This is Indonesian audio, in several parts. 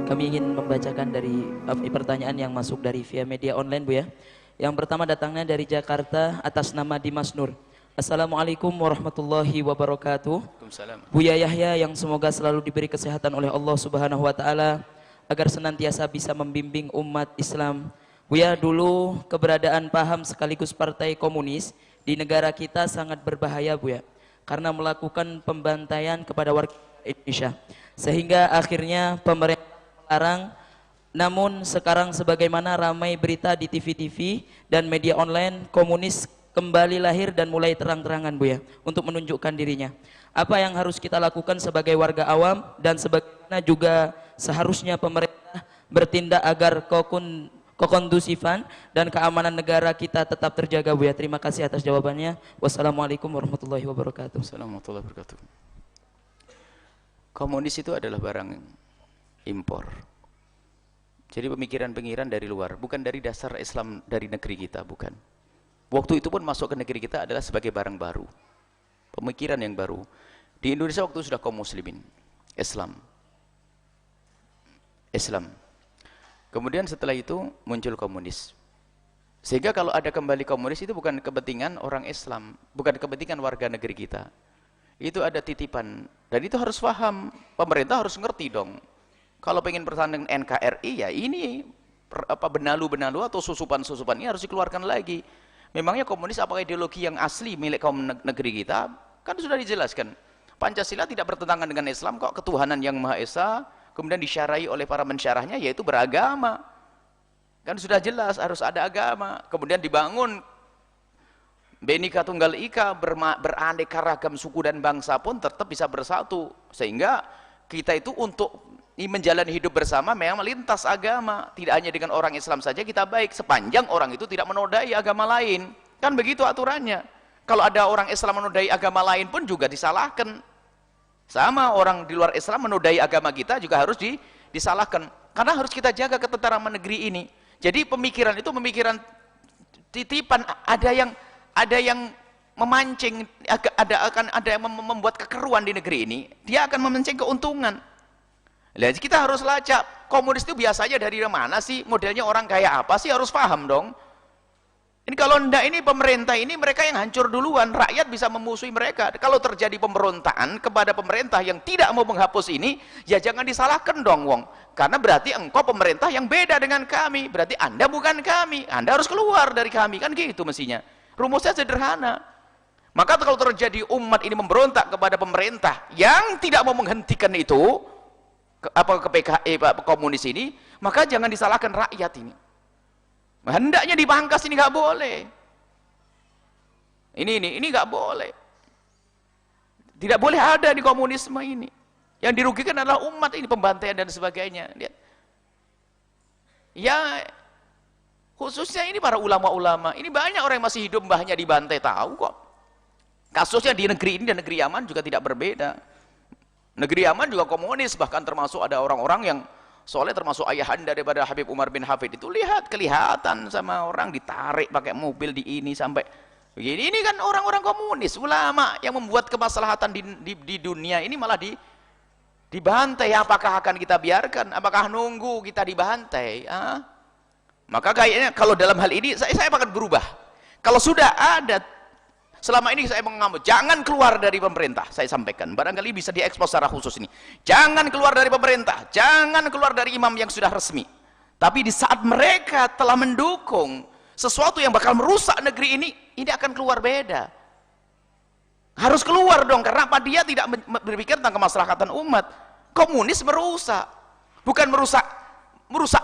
Kami ingin membacakan dari pertanyaan yang masuk dari via media online, Bu ya. Yang pertama datangnya dari Jakarta atas nama Dimas Nur. Assalamualaikum warahmatullahi wabarakatuh. Waalaikumsalam. Buya Yahya yang semoga selalu diberi kesehatan oleh Allah Subhanahu wa taala agar senantiasa bisa membimbing umat Islam. Buya, dulu keberadaan paham sekaligus partai komunis di negara kita sangat berbahaya, Buya, karena melakukan pembantaian kepada warga Indonesia. Sehingga akhirnya pemerintah melarang. Namun sekarang sebagaimana ramai berita di TV-TV dan media online, komunis kembali lahir dan mulai terang-terangan, Buya, untuk menunjukkan dirinya. Apa yang harus kita lakukan sebagai warga awam dan sebagaimana juga seharusnya pemerintah bertindak agar kekondusifan dan keamanan negara kita tetap terjaga, Buya? Terima kasih atas jawabannya. Wassalamualaikum warahmatullahi wabarakatuh. Assalamualaikum warahmatullahi wabarakatuh. Komunis itu adalah barang impor. Jadi pemikiran-pemikiran dari luar, bukan dari dasar Islam dari negeri kita, bukan. Waktu itu pun masuk ke negeri kita adalah sebagai barang baru, pemikiran yang baru. Di Indonesia waktu sudah kaum muslimin, Islam. Kemudian setelah itu muncul komunis. Sehingga kalau ada kembali komunis itu bukan kepentingan orang Islam, bukan kepentingan warga negeri kita. Itu ada titipan, dan itu harus paham. Pemerintah harus ngerti dong. Kalau pengen pertahanan NKRI, ya ini benalu-benalu atau susupan-susupan ini harus dikeluarkan lagi. Memangnya komunis apakah ideologi yang asli milik kaum negeri kita? Kan sudah dijelaskan. Pancasila tidak bertentangan dengan Islam kok, ketuhanan yang Maha Esa, kemudian disyarahi oleh para mensyarahnya yaitu beragama. Kan sudah jelas harus ada agama. Kemudian dibangun Bhinneka Tunggal Ika, beraneka ragam suku dan bangsa pun tetap bisa bersatu. Sehingga kita itu untuk menjalani hidup bersama memang melintas agama. Tidak hanya dengan orang Islam saja kita baik, sepanjang orang itu tidak menodai agama lain. Kan begitu aturannya. Kalau ada orang Islam menodai agama lain pun juga disalahkan. Sama orang di luar Islam menodai agama kita juga harus disalahkan. Karena harus kita jaga ketenteraman negeri ini. Jadi pemikiran itu pemikiran titipan. Ada yang memancing, ada yang membuat kekeruan di negeri ini. Dia akan memancing keuntungan. Jadi kita harus lacak, komunis itu biasanya dari mana sih, modelnya orang kayak apa sih, harus paham dong. Ini kalau enggak, ini pemerintah ini mereka yang hancur duluan, rakyat bisa memusuhi mereka. Kalau terjadi pemberontakan kepada pemerintah yang tidak mau menghapus ini, ya jangan disalahkan dong, wong. Karena berarti engkau pemerintah yang beda dengan kami, berarti Anda bukan kami, Anda harus keluar dari kami, kan gitu mestinya. Rumusnya sederhana. Maka kalau terjadi umat ini memberontak kepada pemerintah yang tidak mau menghentikan itu, ke PKI, komunis ini, maka jangan disalahkan rakyat ini. Hendaknya dipangkas, ini nggak boleh. Ini nggak boleh. Tidak boleh ada di komunisme ini. Yang dirugikan adalah umat ini, pembantaian dan sebagainya. Lihat. Ya, khususnya ini para ulama-ulama. Ini banyak orang yang masih hidup mbahnya dibantai, tahu kok. Kasusnya di negeri ini dan negeri Yaman juga tidak berbeda. Negeri Yaman juga komunis, bahkan termasuk ada orang-orang yang soleh, termasuk ayahanda daripada Habib Umar bin Hafid. Itu kelihatan sama orang ditarik pakai mobil di ini sampai begini. Ini kan orang-orang komunis, ulama yang membuat kemaslahatan di dunia ini malah dibantai. Apakah akan kita biarkan? Apakah nunggu kita dibantai? Maka kayaknya kalau dalam hal ini saya akan berubah. Kalau sudah ada, selama ini saya mengambil, jangan keluar dari pemerintah, saya sampaikan, barangkali bisa diekspos secara khusus ini. Jangan keluar dari pemerintah, jangan keluar dari imam yang sudah resmi. Tapi di saat mereka telah mendukung sesuatu yang bakal merusak negeri ini akan keluar beda. Harus keluar dong, karena apa? Dia tidak berpikir tentang kemaslahatan umat. Komunis merusak, bukan merusak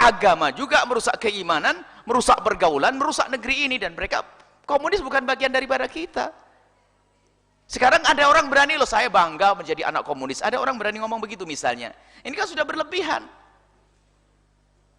agama juga, merusak keimanan, merusak pergaulan, merusak negeri ini. Dan mereka, komunis bukan bagian daripada kita. Sekarang ada orang berani, loh saya bangga menjadi anak komunis. Ada orang berani ngomong begitu misalnya. Ini kan sudah berlebihan.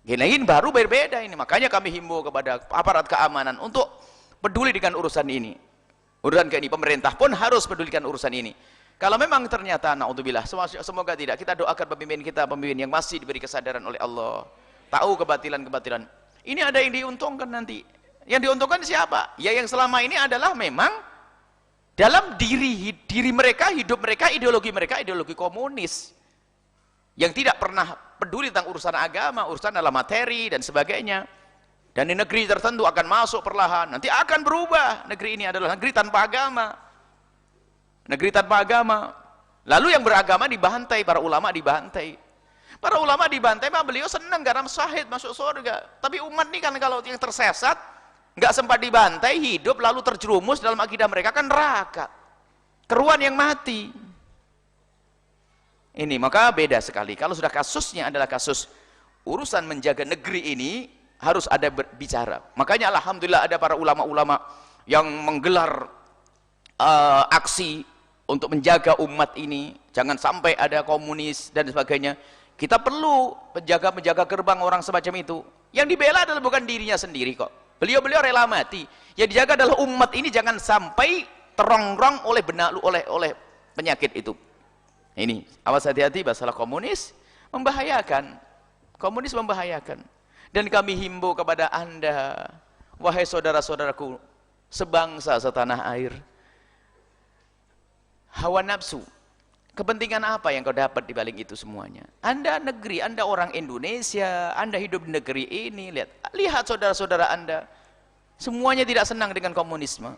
Gini baru berbeda ini. Makanya kami himbau kepada aparat keamanan untuk peduli dengan urusan ini. Urusan ini, pemerintah pun harus pedulikan urusan ini. Kalau memang ternyata, naudzubillah, semoga tidak, kita doakan pemimpin kita, pemimpin yang masih diberi kesadaran oleh Allah, tahu kebatilan-kebatilan. Ini ada yang diuntungkan nanti. Yang diuntungkan siapa? Ya yang selama ini adalah memang dalam diri mereka, hidup mereka, ideologi komunis. yang tidak pernah peduli tentang urusan agama, urusan dalam materi dan sebagainya. Dan di negeri tertentu akan masuk perlahan, nanti akan berubah. Negeri ini adalah negeri tanpa agama. Negeri tanpa agama. Lalu yang beragama dibantai, para ulama dibantai. Para ulama dibantai, mah beliau senang karena syahid masuk surga. Tapi umat ini kan kalau yang tersesat, nggak sempat dibantai, hidup lalu terjerumus dalam akidah mereka kan neraka. Keruan yang mati. Ini maka beda sekali. Kalau sudah kasusnya adalah kasus urusan menjaga negeri ini, harus ada berbicara. Makanya alhamdulillah ada para ulama-ulama yang menggelar aksi untuk menjaga umat ini. Jangan sampai ada komunis dan sebagainya. Kita perlu menjaga gerbang orang semacam itu. Yang dibela adalah bukan dirinya sendiri kok. Beliau-beliau rela mati. Yang dijaga adalah umat ini jangan sampai terongrong oleh oleh penyakit itu. Ini, awas hati-hati masalah komunis membahayakan. Komunis membahayakan. Dan kami himbau kepada Anda, wahai saudara-saudaraku, sebangsa setanah air. Hawa nafsu, kepentingan apa yang kau dapat di balik itu semuanya? Anda negeri, Anda orang Indonesia, Anda hidup di negeri ini, lihat saudara-saudara Anda, semuanya tidak senang dengan komunisme.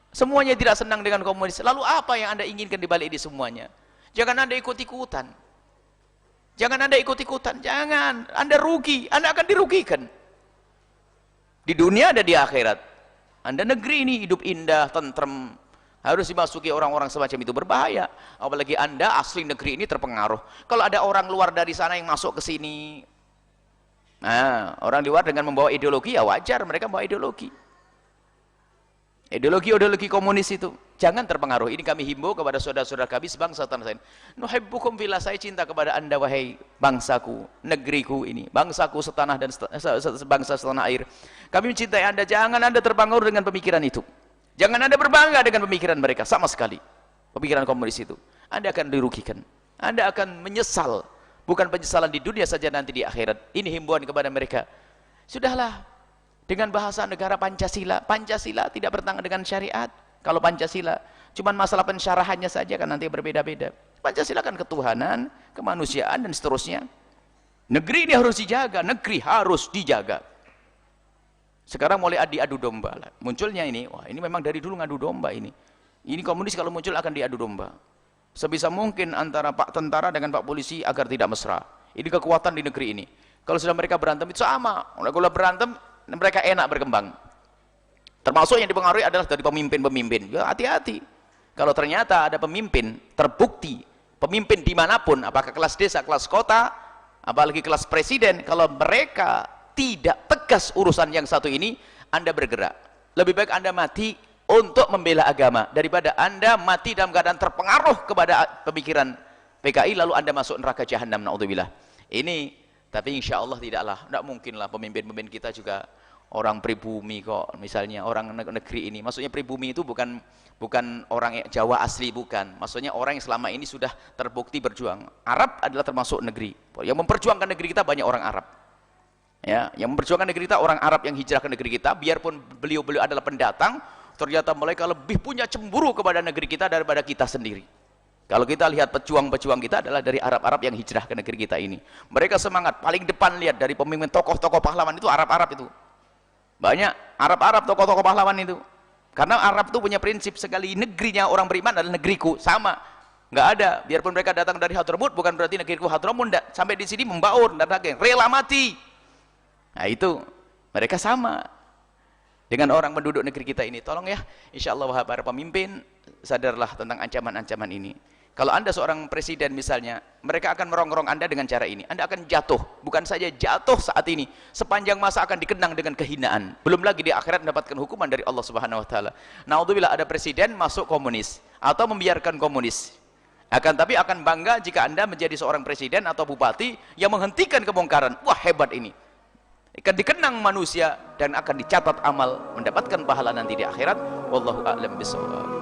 Semuanya tidak senang dengan komunis. Lalu apa yang Anda inginkan di balik ini semuanya? Jangan Anda ikut-ikutan. Jangan Anda ikut-ikutan, jangan. Anda rugi, Anda akan dirugikan. Di dunia ada di akhirat. Anda negeri ini hidup indah, tentrem. Harus dimasuki orang-orang semacam itu, berbahaya. Apalagi Anda asli negeri ini terpengaruh. Kalau ada orang luar dari sana yang masuk ke sini, nah, orang luar dengan membawa ideologi, ya wajar mereka membawa ideologi. Ideologi komunis itu jangan terpengaruh. Ini kami himbau kepada saudara-saudara kami sebangsa tanah air. Nuhibbukum fillah, saya cinta kepada Anda wahai bangsaku, negeriku ini, bangsaku setanah dan sebangsa setanah air. Kami mencintai Anda, jangan Anda terpengaruh dengan pemikiran itu. Jangan Anda berbangga dengan pemikiran mereka sama sekali. Pemikiran komunis itu. Anda akan dirugikan. Anda akan menyesal. Bukan penyesalan di dunia saja, nanti di akhirat. Ini himbauan kepada mereka. Sudahlah. Dengan bahasa negara Pancasila. Pancasila tidak bertentangan dengan syariat. Kalau Pancasila, cuman masalah pensyarahannya saja kan nanti berbeda-beda. Pancasila kan ketuhanan, kemanusiaan dan seterusnya. Negeri ini harus dijaga, negeri harus dijaga. Sekarang mulai diadu domba lah. Munculnya ini, wah ini memang dari dulu ngadu domba ini. Ini komunis kalau muncul akan diadu domba. Sebisa mungkin antara Pak Tentara dengan Pak Polisi agar tidak mesra. Ini kekuatan di negeri ini. Kalau sudah mereka berantem itu sama. Kalau berantem mereka enak berkembang. Termasuk yang dipengaruhi adalah dari pemimpin-pemimpin. Ya hati-hati. Kalau ternyata ada pemimpin terbukti, pemimpin dimanapun, apakah kelas desa, kelas kota, apalagi kelas presiden, kalau mereka tidak tegas urusan yang satu ini, Anda bergerak. Lebih baik Anda mati untuk membela agama daripada Anda mati dalam keadaan terpengaruh kepada pemikiran PKI lalu Anda masuk neraka jahanam, naudzubillah. Ini tapi insya Allah tidaklah, tidak mungkinlah pemimpin-pemimpin kita juga orang pribumi kok, misalnya orang negeri ini. Maksudnya pribumi itu bukan orang Jawa asli, bukan. Maksudnya orang yang selama ini sudah terbukti berjuang. Arab adalah termasuk negeri. Yang memperjuangkan negeri kita banyak orang Arab. Ya, yang memperjuangkan negeri kita orang Arab yang hijrah ke negeri kita, biarpun beliau-beliau adalah pendatang, ternyata mereka lebih punya cemburu kepada negeri kita daripada kita sendiri. Kalau kita lihat pejuang-pejuang kita adalah dari Arab-Arab yang hijrah ke negeri kita ini. Mereka semangat, paling depan lihat dari pemimpin tokoh-tokoh pahlawan itu Arab-Arab itu. Banyak Arab-Arab tokoh-tokoh pahlawan itu. Karena Arab itu punya prinsip, sekali negerinya orang beriman adalah negeriku, sama. Nggak ada, biarpun mereka datang dari Hadramut, bukan berarti negeriku Hadramut, sampai di sini membaur, rela mati. Nah itu, mereka sama dengan orang penduduk negeri kita ini. Tolong ya, insya Allah para pemimpin, sadarlah tentang ancaman-ancaman ini. Kalau Anda seorang presiden misalnya, mereka akan merongrong Anda dengan cara ini. Anda akan jatuh, bukan saja jatuh saat ini, sepanjang masa akan dikenang dengan kehinaan. Belum lagi di akhirat mendapatkan hukuman dari Allah Subhanahu wa taala. Naudzubillah, ada presiden masuk komunis atau membiarkan komunis. Tapi akan bangga jika Anda menjadi seorang presiden atau bupati yang menghentikan kemungkaran. Wah, hebat ini. Akan dikenang manusia dan akan dicatat amal, mendapatkan pahala nanti di akhirat. Wallahu a'lam bishawab.